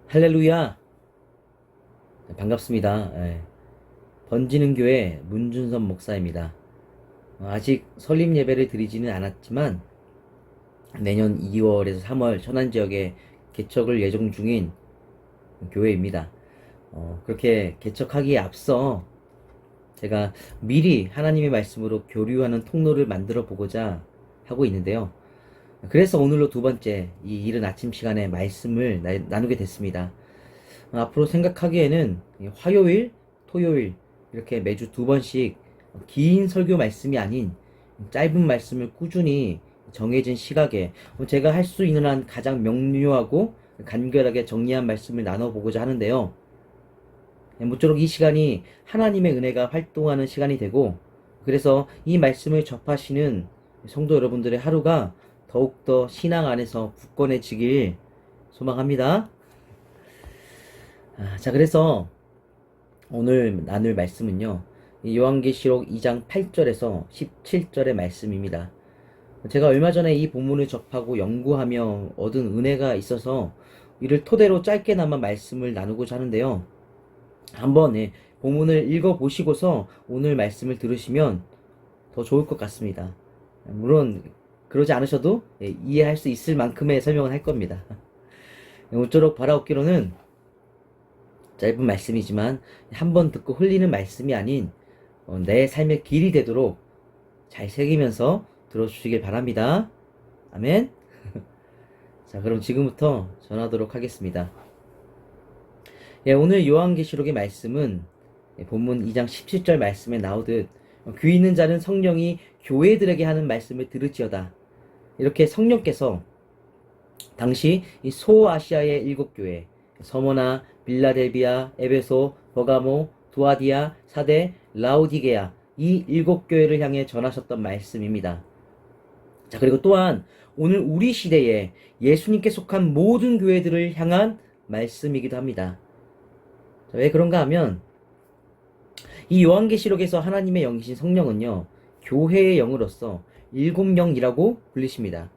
할렐루야. 반갑습니다. 예. 번지는 교회 문준선 목사입니다. 아직 설립 예배를 드리지는 않았지만 내년 2월에서 3월 천안 지역에 개척을 예정 중인 교회입니다. 그렇게 개척하기에 앞서 제가 미리 하나님의 말씀으로 교류하는 통로를 만들어 보고자 하고 있는데요. 그래서 오늘로 두 번째 이 이른 아침 시간에 말씀을 나누게 됐습니다. 앞으로 생각하기에는 화요일, 토요일 이렇게 매주 두 번씩 긴 설교 말씀이 아닌 짧은 말씀을 꾸준히 정해진 시각에 제가 할 수 있는 한 가장 명료하고 간결하게 정리한 말씀을 나눠보고자 하는데요. 모쪼록 이 시간이 하나님의 은혜가 활동하는 시간이 되고, 그래서 이 말씀을 접하시는 성도 여러분들의 하루가 더욱더 신앙 안에서 굳건해지길 소망합니다. 자, 그래서 오늘 나눌 말씀은요, 요한계시록 2장 8절에서 17절의 말씀입니다. 제가 얼마 전에 이 본문을 접하고 연구하며 얻은 은혜가 있어서 이를 토대로 짧게나마 말씀을 나누고자 하는데요. 한번 본문을 읽어보시고서 오늘 말씀을 들으시면 더 좋을 것 같습니다. 물론 그러지 않으셔도 이해할 수 있을 만큼의 설명을 할 겁니다. 모쪼록 바라옵기로는 짧은 말씀이지만 한번 듣고 흘리는 말씀이 아닌 내 삶의 길이 되도록 잘 새기면서 들어주시길 바랍니다. 아멘. 자, 그럼 지금부터 전하도록 하겠습니다. 오늘 요한계시록의 말씀은 본문 2장 17절 말씀에 나오듯 귀 있는 자는 성령이 교회들에게 하는 말씀을 들을지어다. 이렇게 성령께서 당시 이 소아시아의 7교회 서머나, 빌라델비아, 에베소, 버가모, 두아디아, 사데, 라오디게아 이 7교회를 향해 전하셨던 말씀입니다. 자, 그리고 또한 오늘 우리 시대에 예수님께 속한 모든 교회들을 향한 말씀이기도 합니다. 자, 왜 그런가 하면 이 요한계시록에서 하나님의 영이신 성령은요, 교회의 영으로서 7영이라고 불리십니다.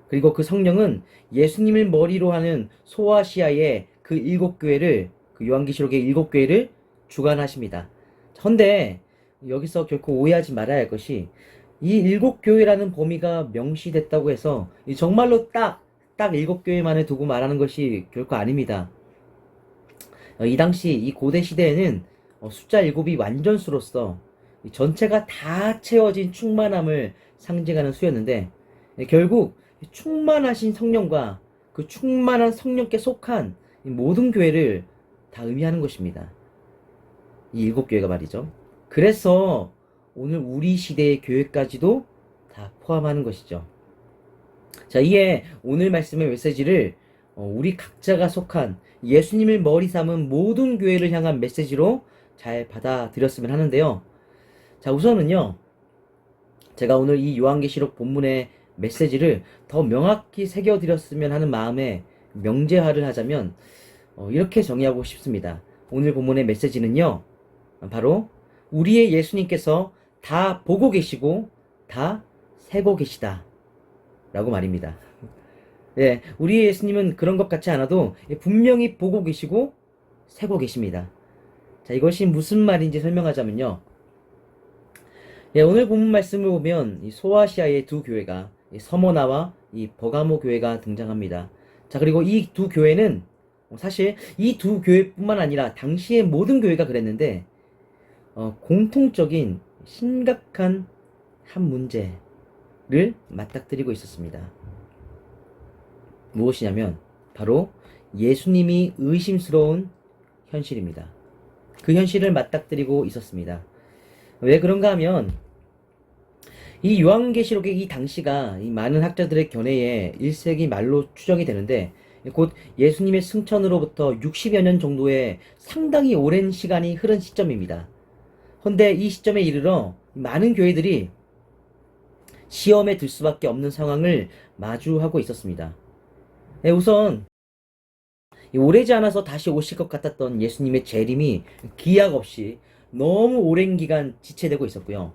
그리고 그 성령은 예수님을 머리로 하는 소아시아의 그 7교회를, 그 요한계시록의 7교회를 주관하십니다. 헌데 여기서 결코 오해하지 말아야 할 것이, 이 7교회라는 범위가 명시됐다고 해서 정말로 딱 7교회만을 두고 말하는 것이 결코 아닙니다. 이 당시 이 고대 시대에는 숫자 7이 완전수로서 전체가 다 채워진 충만함을 상징하는 수였는데, 결국 충만하신 성령과 그 충만한 성령께 속한 모든 교회를 다 의미하는 것입니다. 이 7교회가 말이죠. 그래서 오늘 우리 시대의 교회까지도 다 포함하는 것이죠. 자, 이에 오늘 말씀의 메시지를 우리 각자가 속한 예수님을 머리 삼은 모든 교회를 향한 메시지로 잘 받아들였으면 하는데요. 자, 우선은요, 제가 오늘 이 요한계시록 본문의 메시지를 더 명확히 새겨드렸으면 하는 마음에 명제화를 하자면 이렇게 정의하고 싶습니다. 오늘 본문의 메시지는요, 바로 우리의 예수님께서 다 보고 계시고 다 세고 계시다 라고 말입니다. 네, 우리의 예수님은 그런 것 같지 않아도 분명히 보고 계시고 세고 계십니다. 자, 이것이 무슨 말인지 설명하자면요, 오늘 본문 말씀을 보면 이 소아시아의 두 교회가 서머나와 이 버가모 교회가 등장합니다. 자, 그리고 이 두 교회는 사실 이 두 교회뿐만 아니라 당시의 모든 교회가 그랬는데 공통적인 심각한 한 문제를 맞닥뜨리고 있었습니다. 무엇이냐면 바로 예수님이 의심스러운 현실입니다. 그 현실을 맞닥뜨리고 있었습니다. 왜 그런가 하면 이 요한계시록의 이 당시가 이 많은 학자들의 견해에 1세기 말로 추정이 되는데, 곧 예수님의 승천으로부터 60여 년 정도의 상당히 오랜 시간이 흐른 시점입니다. 헌데 이 시점에 이르러 많은 교회들이 시험에 들 수밖에 없는 상황을 마주하고 있었습니다. 우선 오래지 않아서 다시 오실 것 같았던 예수님의 재림이 기약 없이 너무 오랜 기간 지체되고 있었고요.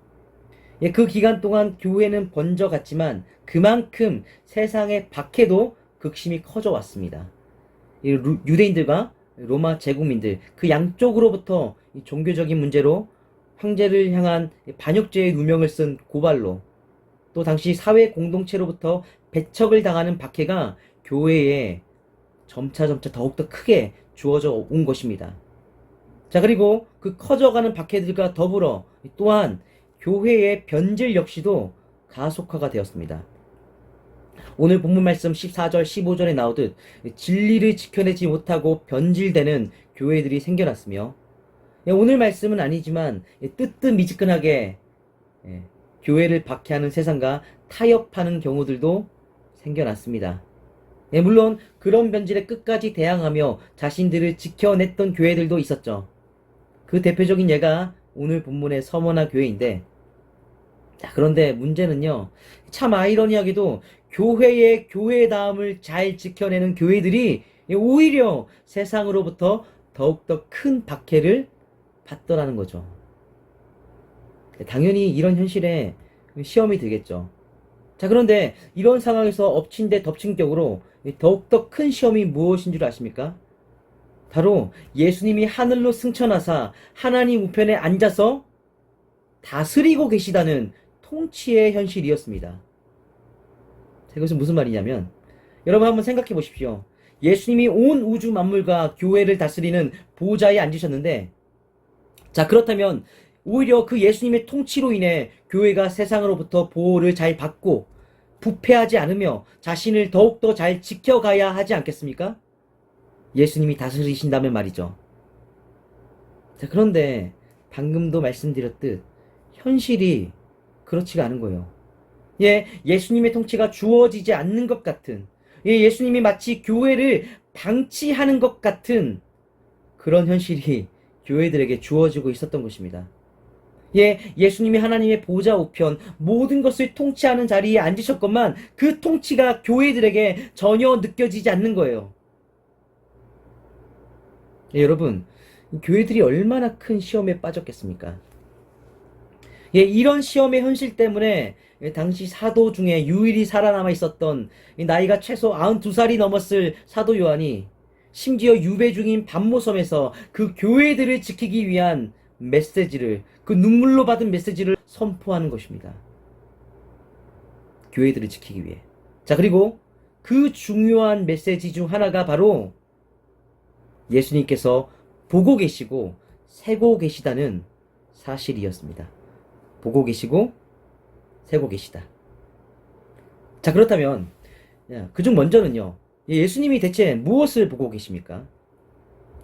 그 기간 동안 교회는 번져갔지만 그만큼 세상의 박해도 극심히 커져 왔습니다. 유대인들과 로마 제국민들 그 양쪽으로부터 이 종교적인 문제로 황제를 향한 반역죄의 누명을 쓴 고발로 또 당시 사회 공동체로부터 배척을 당하는 박해가 교회에 점차 더욱더 크게 주어져 온 것입니다. 자, 그리고 그 커져가는 박해들과 더불어 또한 교회의 변질 역시도 가속화가 되었습니다. 오늘 본문 말씀 14절, 15절에 나오듯 진리를 지켜내지 못하고 변질되는 교회들이 생겨났으며, 오늘 말씀은 아니지만 뜨뜻미지근하게 교회를 박해하는 세상과 타협하는 경우들도 생겨났습니다. 물론 그런 변질에 끝까지 대항하며 자신들을 지켜냈던 교회들도 있었죠. 그 대표적인 예가 오늘 본문의 서머나 교회인데, 자, 그런데 문제는요, 참 아이러니하게도 교회의 교회다움을 잘 지켜내는 교회들이 오히려 세상으로부터 더욱더 큰 박해를 받더라는 거죠. 당연히 이런 현실에 시험이 들겠죠. 자, 그런데 이런 상황에서 엎친 데 덮친 격으로 더욱더 큰 시험이 무엇인 줄 아십니까? 바로 예수님이 하늘로 승천하사 하나님 우편에 앉아서 다스리고 계시다는 통치의 현실이었습니다. 이것은 무슨 말이냐면, 여러분 한번 생각해 보십시오. 예수님이 온 우주 만물과 교회를 다스리는 보좌에 앉으셨는데, 자, 그렇다면 오히려 그 예수님의 통치로 인해 교회가 세상으로부터 보호를 잘 받고 부패하지 않으며 자신을 더욱더 잘 지켜가야 하지 않겠습니까? 예수님이 다스리신다면 말이죠. 자, 그런데 방금도 말씀드렸듯 현실이 그렇지가 않은 거예요. 예수님의 통치가 주어지지 않는 것 같은, 예수님이 마치 교회를 방치하는 것 같은 그런 현실이 교회들에게 주어지고 있었던 것입니다. 예수님이 하나님의 보좌 우편 모든 것을 통치하는 자리에 앉으셨건만 그 통치가 교회들에게 전혀 느껴지지 않는 거예요. 여러분, 교회들이 얼마나 큰 시험에 빠졌겠습니까? 이런 시험의 현실 때문에 당시 사도 중에 유일히 살아남아 있었던 나이가 최소 92살이 넘었을 사도 요한이 심지어 유배 중인 반모섬에서 그 교회들을 지키기 위한 메시지를, 그 눈물로 받은 메시지를 선포하는 것입니다. 교회들을 지키기 위해. 자, 그리고 그 중요한 메시지 중 하나가 바로 예수님께서 보고 계시고 세고 계시다는 사실이었습니다. 보고 계시고 세고 계시다. 자, 그렇다면 그중 먼저는요, 예수님이 대체 무엇을 보고 계십니까?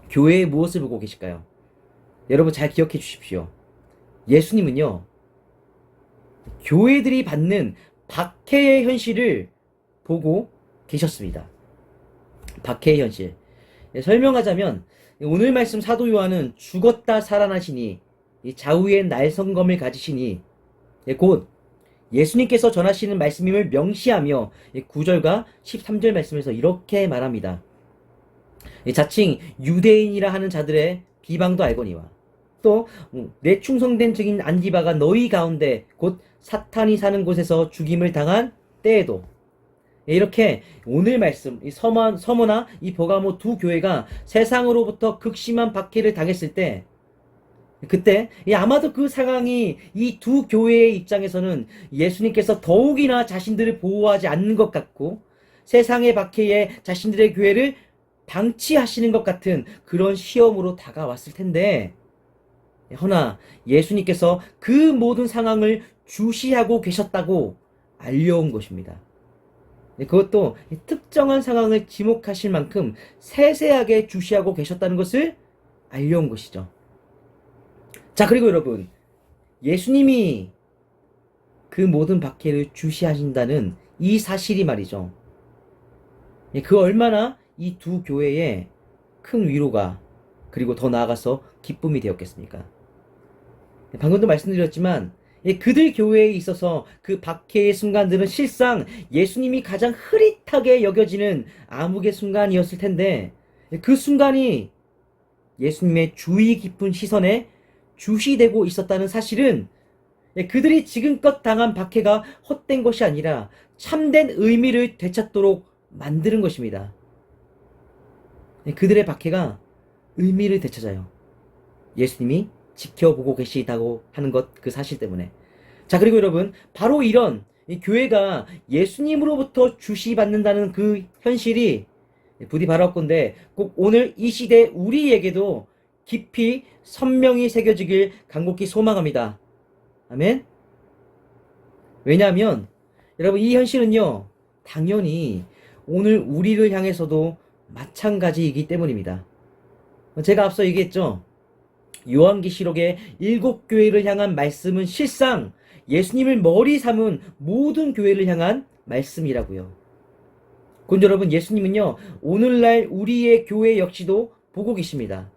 교회에 무엇을 보고 계실까요? 여러분 잘 기억해 주십시오. 예수님은요, 교회들이 받는 박해의 현실을 보고 계셨습니다. 박해의 현실. 설명하자면 오늘 말씀 사도 요한은 죽었다 살아나시니 좌우의 날성검을 가지시니 곧 예수님께서 전하시는 말씀임을 명시하며 9절과 13절 말씀에서 이렇게 말합니다. 자칭 유대인이라 하는 자들의 비방도 알거니와 또 내 충성된 증인 안디바가 너희 가운데 곧 사탄이 사는 곳에서 죽임을 당한 때에도, 이렇게 오늘 말씀 이 서머나 이 버가모 두 교회가 세상으로부터 극심한 박해를 당했을 때, 그때 아마도 그 상황이 이 두 교회의 입장에서는 예수님께서 더욱이나 자신들을 보호하지 않는 것 같고 세상의 박해에 자신들의 교회를 방치하시는 것 같은 그런 시험으로 다가왔을 텐데, 허나 예수님께서 그 모든 상황을 주시하고 계셨다고 알려온 것입니다. 그것도 특정한 상황을 지목하실 만큼 세세하게 주시하고 계셨다는 것을 알려온 것이죠. 자, 그리고 여러분, 예수님이 그 모든 박해를 주시하신다는 이 사실이 말이죠, 그 얼마나 이 두 교회에 큰 위로가, 그리고 더 나아가서 기쁨이 되었겠습니까? 방금도 말씀드렸지만 그들 교회에 있어서 그 박해의 순간들은 실상 예수님이 가장 흐릿하게 여겨지는 암흑의 순간이었을 텐데, 그 순간이 예수님의 주의 깊은 시선에 주시되고 있었다는 사실은 그들이 지금껏 당한 박해가 헛된 것이 아니라 참된 의미를 되찾도록 만드는 것입니다. 그들의 박해가 의미를 되찾아요. 예수님이 지켜보고 계시다고 하는 것, 그 사실 때문에. 자, 그리고 여러분, 바로 이런 이 교회가 예수님으로부터 주시받는다는 그 현실이 부디 바라건대 꼭 오늘 이 시대 우리에게도 깊이 선명히 새겨지길 간곡히 소망합니다. 아멘. 왜냐하면 여러분, 이 현실은요, 당연히 오늘 우리를 향해서도 마찬가지이기 때문입니다. 제가 앞서 얘기했죠. 요한계시록의 7교회를 향한 말씀은 실상 예수님을 머리 삼은 모든 교회를 향한 말씀이라고요. 그건 여러분, 예수님은요, 오늘날 우리의 교회 역시도 보고 계십니다.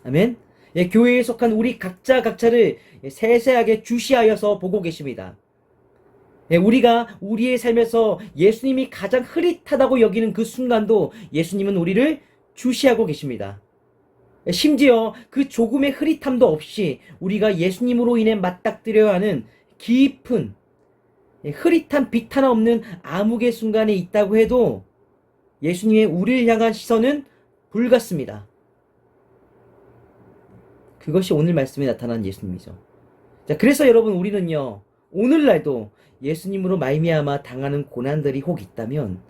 아멘. 예, 교회에 속한 우리 각자를 세세하게 주시하여서 보고 계십니다. 예, 우리가 우리의 삶에서 예수님이 가장 흐릿하다고 여기는 그 순간도 예수님은 우리를 주시하고 계십니다. 예, 심지어 그 조금의 흐릿함도 없이 우리가 예수님으로 인해 맞닥뜨려야 하는 깊은 흐릿한 빛 하나 없는 암흑의 순간에 있다고 해도 예수님의 우리를 향한 시선은 불같습니다. 그것이 오늘 말씀에 나타난 예수님이죠. 자, 그래서 여러분, 우리는요, 오늘날도 예수님으로 말미암아 당하는 고난들이 혹 있다면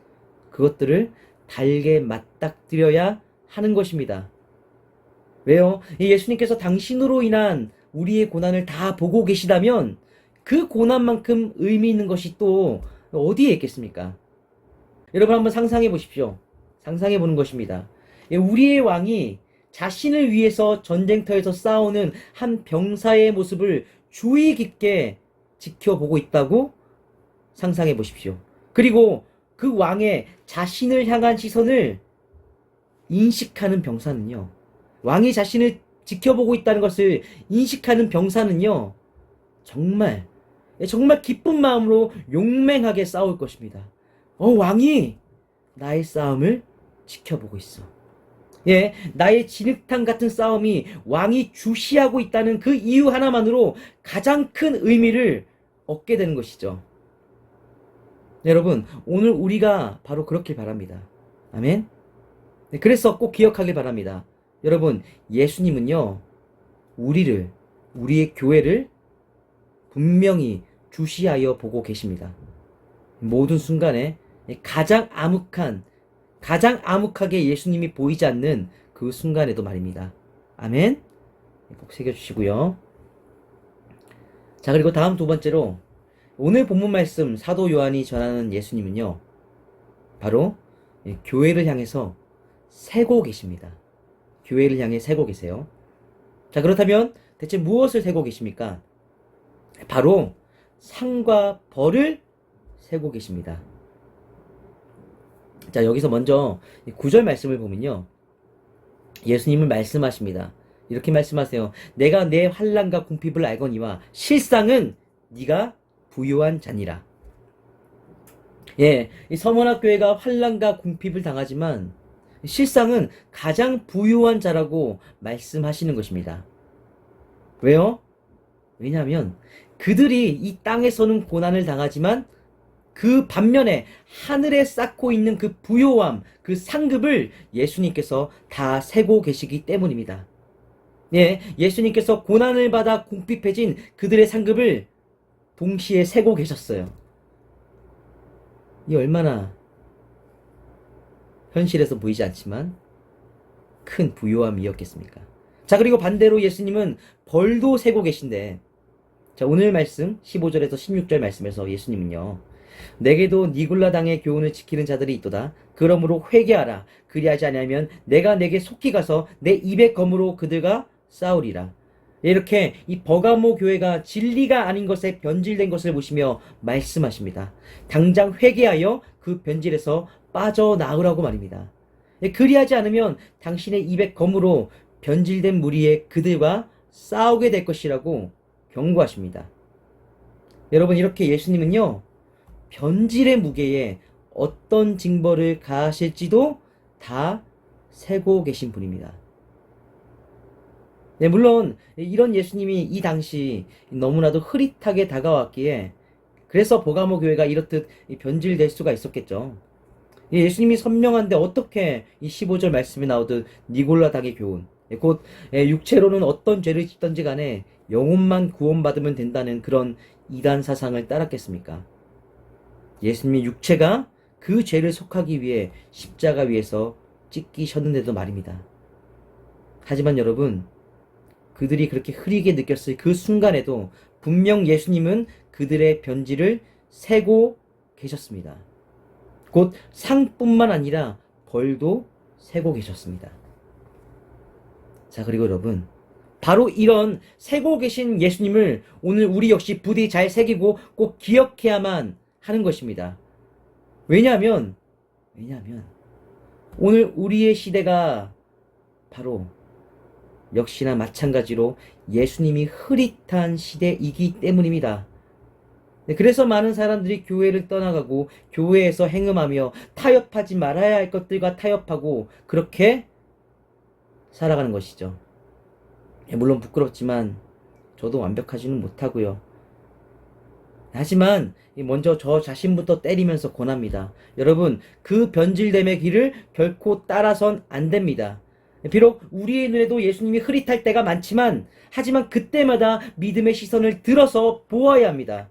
그것들을 달게 맞닥뜨려야 하는 것입니다. 왜요? 예수님께서 당신으로 인한 우리의 고난을 다 보고 계시다면 그 고난만큼 의미 있는 것이 또 어디에 있겠습니까? 여러분, 한번 상상해 보십시오. 상상해 보는 것입니다. 우리의 왕이 자신을 위해서 전쟁터에서 싸우는 한 병사의 모습을 주의 깊게 지켜보고 있다고 상상해 보십시오. 그리고 그 왕의 자신을 향한 시선을 인식하는 병사는요, 왕이 자신을 지켜보고 있다는 것을 인식하는 병사는요, 정말 기쁜 마음으로 용맹하게 싸울 것입니다. 왕이 나의 싸움을 지켜보고 있어. 예, 나의 진흙탕 같은 싸움이 왕이 주시하고 있다는 그 이유 하나만으로 가장 큰 의미를 얻게 되는 것이죠. 여러분, 오늘 우리가 바로 그렇길 바랍니다. 아멘. 네, 그래서 꼭 기억하길 바랍니다. 여러분, 예수님은요, 우리의 교회를 분명히 주시하여 보고 계십니다. 모든 순간에 가장 암흑하게 예수님이 보이지 않는 그 순간에도 말입니다. 아멘. 꼭 새겨주시고요. 자, 그리고 다음 두 번째로 오늘 본문 말씀 사도 요한이 전하는 예수님은요, 바로 교회를 향해서 세고 계십니다. 교회를 향해 세고 계세요. 자, 그렇다면 대체 무엇을 세고 계십니까? 바로 상과 벌을 세고 계십니다. 자, 여기서 먼저 9절 말씀을 보면요, 예수님은 말씀하십니다. 이렇게 말씀하세요. 내가 내 환난과 궁핍을 알거니와 실상은 네가 부요한 자니라. 예, 이 서문학교회가 환난과 궁핍을 당하지만 실상은 가장 부유한 자라고 말씀하시는 것입니다. 왜요? 왜냐하면 그들이 이 땅에서는 고난을 당하지만 그 반면에 하늘에 쌓고 있는 그 부요함, 그 상급을 예수님께서 다 세고 계시기 때문입니다. 예, 예수님께서 고난을 받아 궁핍해진 그들의 상급을 동시에 세고 계셨어요. 이 얼마나 현실에서 보이지 않지만 큰 부요함이었겠습니까? 자, 그리고 반대로 예수님은 벌도 세고 계신데, 자, 오늘 말씀 15절에서 16절 말씀에서 예수님은요, 내게도 니굴라 당의 교훈을 지키는 자들이 있도다. 그러므로 회개하라. 그리하지 아니하면 내가 내게 속히 가서 내 입의 검으로 그들과 싸우리라. 이렇게 이 버가모 교회가 진리가 아닌 것에 변질된 것을 보시며 말씀하십니다. 당장 회개하여 그 변질에서 빠져나오라고 말입니다. 그리하지 않으면 당신의 입의 검으로 변질된 무리의 그들과 싸우게 될 것이라고 경고하십니다. 여러분, 이렇게 예수님은요, 변질의 무게에 어떤 징벌을 가하실지도 다 세고 계신 분입니다. 네, 물론 이런 예수님이 이 당시 너무나도 흐릿하게 다가왔기에 그래서 버가모 교회가 이렇듯 변질될 수가 있었겠죠. 예수님이 선명한데 어떻게 이 15절 말씀에 나오듯 니골라당의 교훈, 곧 육체로는 어떤 죄를 짓든지 간에 영혼만 구원받으면 된다는 그런 이단 사상을 따랐겠습니까? 예수님이 육체가 그 죄를 속하기 위해 십자가 위에서 찢기셨는데도 말입니다. 하지만 여러분, 그들이 그렇게 흐리게 느꼈을 그 순간에도 분명 예수님은 그들의 변질을 세고 계셨습니다. 곧 상뿐만 아니라 벌도 세고 계셨습니다. 자, 그리고 여러분, 바로 이런 세고 계신 예수님을 오늘 우리 역시 부디 잘 새기고 꼭 기억해야만 하는 것입니다. 왜냐하면 오늘 우리의 시대가 바로 역시나 마찬가지로 예수님이 흐릿한 시대이기 때문입니다. 그래서 많은 사람들이 교회를 떠나가고 교회에서 행음하며 타협하지 말아야 할 것들과 타협하고 그렇게 살아가는 것이죠. 물론 부끄럽지만 저도 완벽하지는 못하고요. 하지만 먼저 저 자신부터 때리면서 권합니다. 여러분, 그 변질됨의 길을 결코 따라선 안 됩니다. 비록 우리의 눈에도 예수님이 흐릿할 때가 많지만 하지만 그때마다 믿음의 시선을 들어서 보아야 합니다.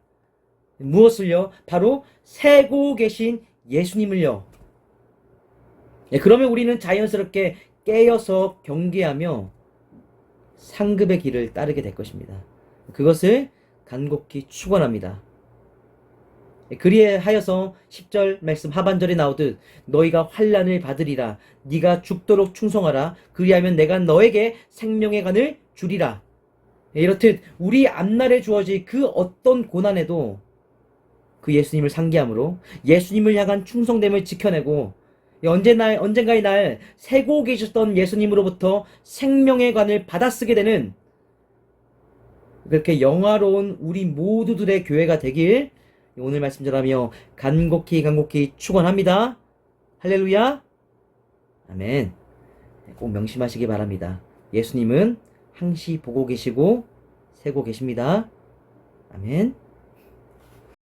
무엇을요? 바로 새고 계신 예수님을요. 그러면 우리는 자연스럽게 깨어서 경계하며 상급의 길을 따르게 될 것입니다. 그것을 간곡히 축원합니다. 그리하여서 10절 말씀 하반절에 나오듯 너희가 환난을 받으리라. 네가 죽도록 충성하라. 그리하면 내가 너에게 생명의 간을 주리라. 이렇듯 우리 앞날에 주어질 그 어떤 고난에도 그 예수님을 상기함으로 예수님을 향한 충성됨을 지켜내고 언젠가의 날 새고 계셨던 예수님으로부터 생명의 관을 받아쓰게 되는 그렇게 영화로운 우리 모두들의 교회가 되길 오늘 말씀 전하며 간곡히 축원합니다. 할렐루야. 아멘. 꼭 명심하시기 바랍니다. 예수님은 항시 보고 계시고 세고 계십니다. 아멘.